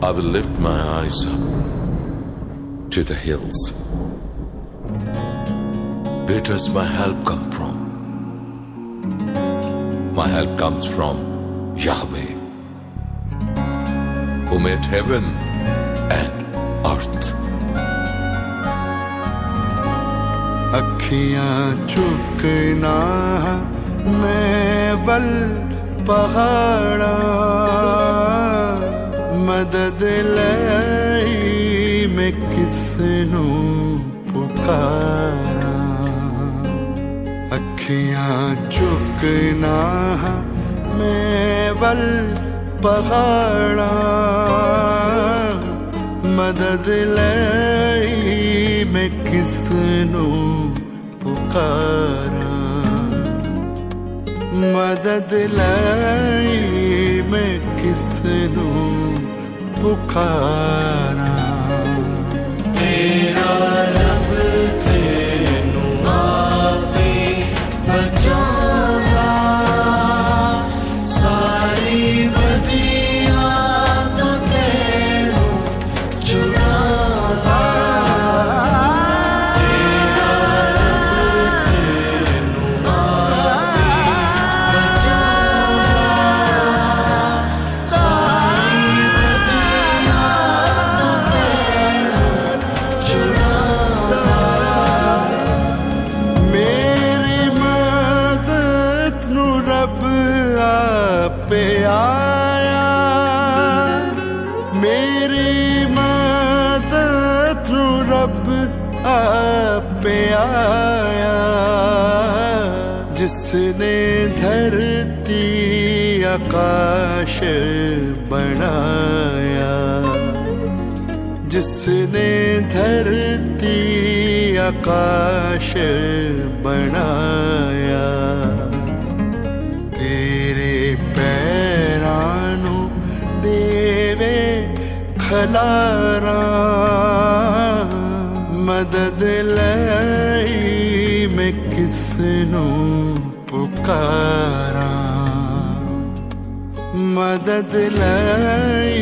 I will lift my eyes up to the hills. Where does my help come from? My help comes from Yahweh, who made heaven and earth. अखियां चुकना मैं वल पहाड़ा मदद लई मैं किसनू पुकारा अखियां चुकना मैं वल पहाड़ा मदद लई मैं किसनू पुकारा मदद लाई मैं किसनू पुकारा तेरा रब तेनू आपे बचांदा सारी बदियां तो तेनू छुड़ांदा आया मेरी मदद नू रब आपे आया जिसने धरती आकाश बनाया जिसने धरती आकाश बनाया पैरानू देवे खलारा मदद लई मैं किसनू पुकारा मदद लई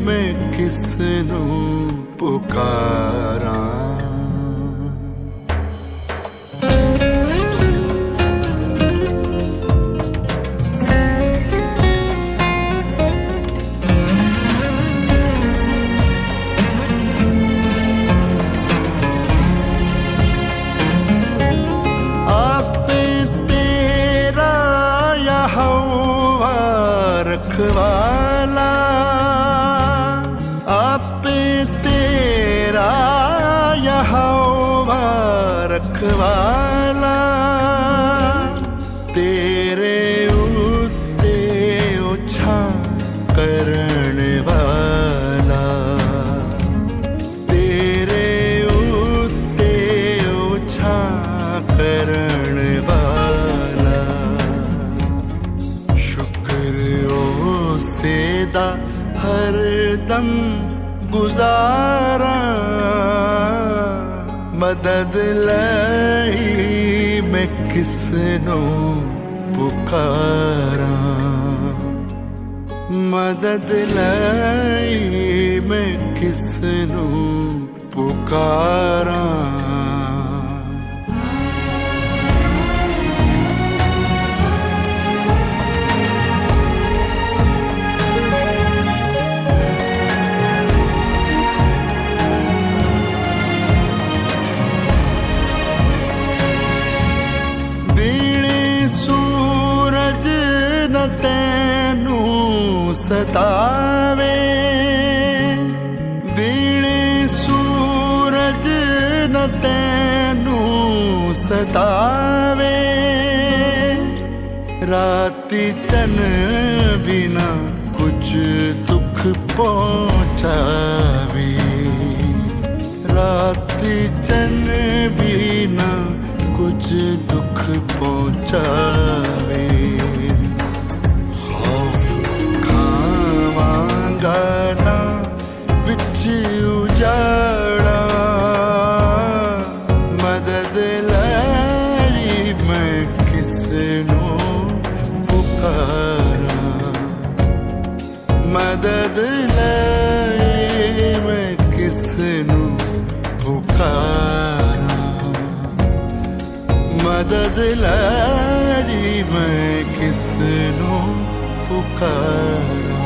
मैं किसनू पुकारा रखवाला आपे तेरा यहोवा रखवाला तेरे उत्ते ओछा करण वाला तेरे उत्ते ओछा करण वाला सेदा हर दम गुजारा मदद लई मैं किसनू पुकारा मदद लई मैं किसनू पुकारा तैनू सतावे दिने सूरज न तैनू सतावे राती चन बिना कुछ दुख पहुँचावे राती चन बिना कुछ दुख पहुँचावे गाना विच उजाड़ा मदद लाई मैं किसनू पुकारा मदद लाई ਮਦਦ ਲੈ ਜੀ ਮੈਂ ਕਿਸ ਨੂੰ ਪੁਕਾਰਾਂ।